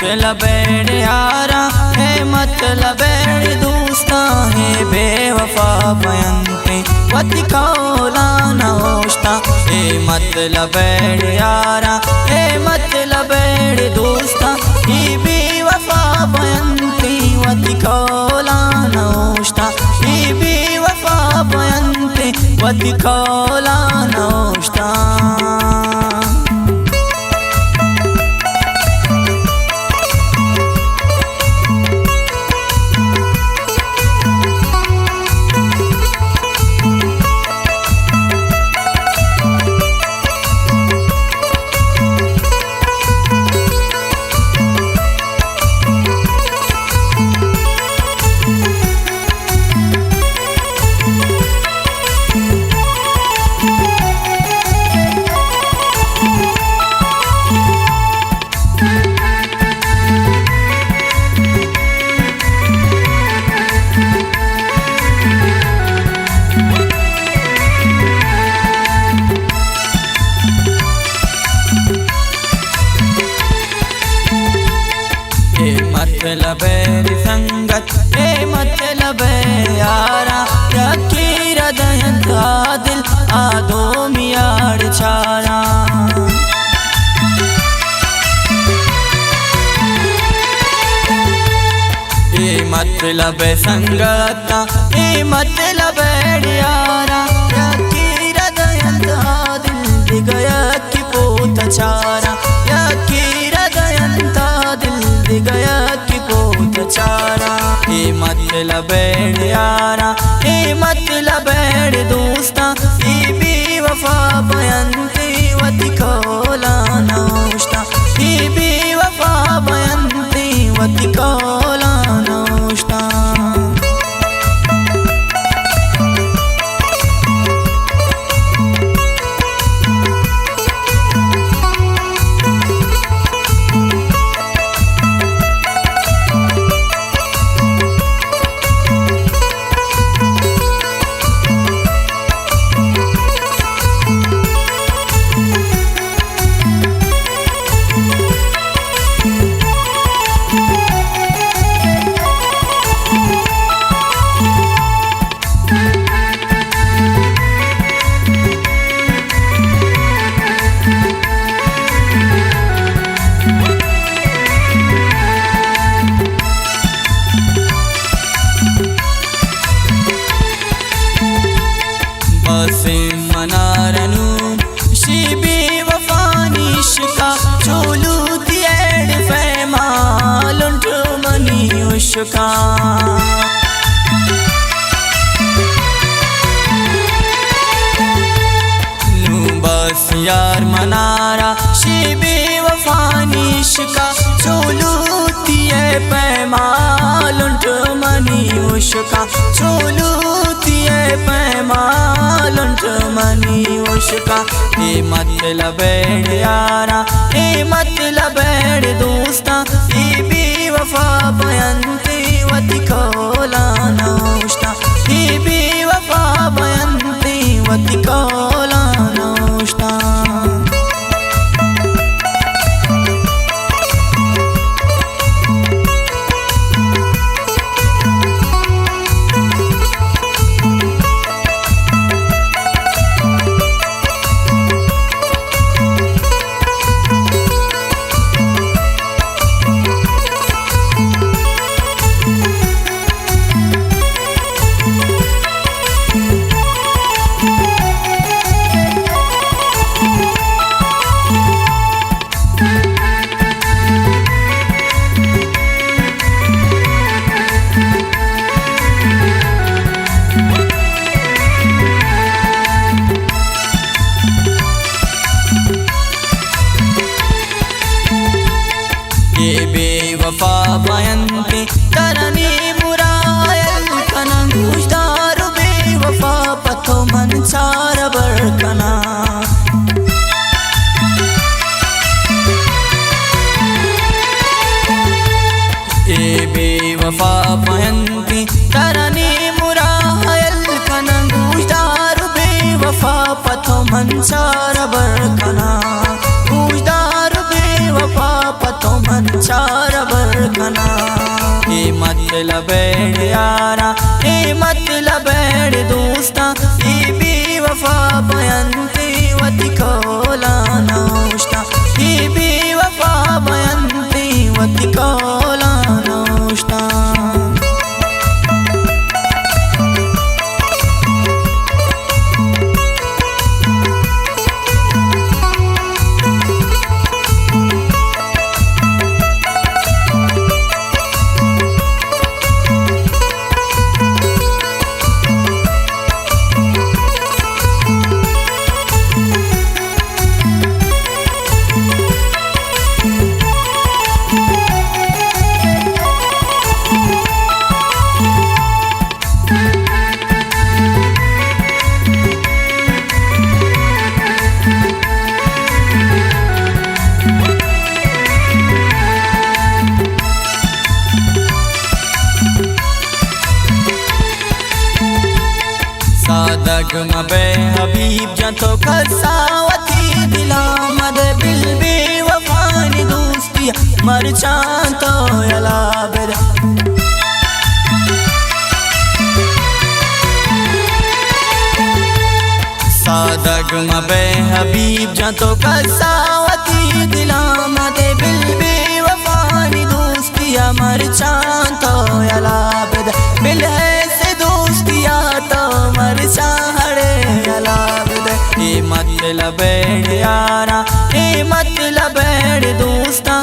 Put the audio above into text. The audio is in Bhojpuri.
मतलब यारा है मतलब दोस्ता है बेवफा बयंते वति कौला नौश्ता है मतलब यारा है मतलब दोस्ता ही बेवफा बयंते वति कौला नौश्ता ही बेवफा बयंते वति कौला नौश्ता मतलब संगत है मतलब यारा यकी हृदयंता दिल आदो मियाड़ छारा ये मतलब संगत ये मतलब यारा यकी हृदयंता दिल गया की पोत छारा यकी हृदयंता दिल गया चारा ये मतलब यारा ये मतलब दोस्ता ये बेवफा बयंते वति कौला नौश्ता ये बेवफा बयंते वति कौला नौश्ता मनारनु शिबी वफानिशका चोलू दिएड फैमालुंट मनीयुशका नू बस यार मनारा शिबी वफानिशका चोलू दिए पैमालुंट मनीयुशका चोलू दिए पैमालुंट मनीयुशका ये मतलब यारा ये मतलब दोस्ता ये बेवफा बयंते वति कौला नौश्ता ये बेवफा बयंते वति कौला नौश्ता ये बेवफा बयंते तरनी मुरायल कना गुजदार बेवफा पथो मनचार बरकना ये बेवफा बयंते तरनी मुरायल कना गुजदार बेवफा पथो मनचार बरकना गुजदार बेवफा पथो मनचार हना ए मतलब यारा ए मतलब दोस्ता ए बेवफा बयंती वती कोला नौश्ता ए बेवफा बयंती वती कोला नौश्ता सादग मबे हबीब जंतो खसावती दिला मद बिल बेवफानी दोस्ती मर चांतो यला बेदा सादग मबे हबीब जंतो खसावती दिला मद बिल बेवफानी दोस्ती मर चांतो यला बेदा बिल है से दोस्तिया तो मर चाहड़े अलावद ए मतलब यारा ए मतलब दोस्ता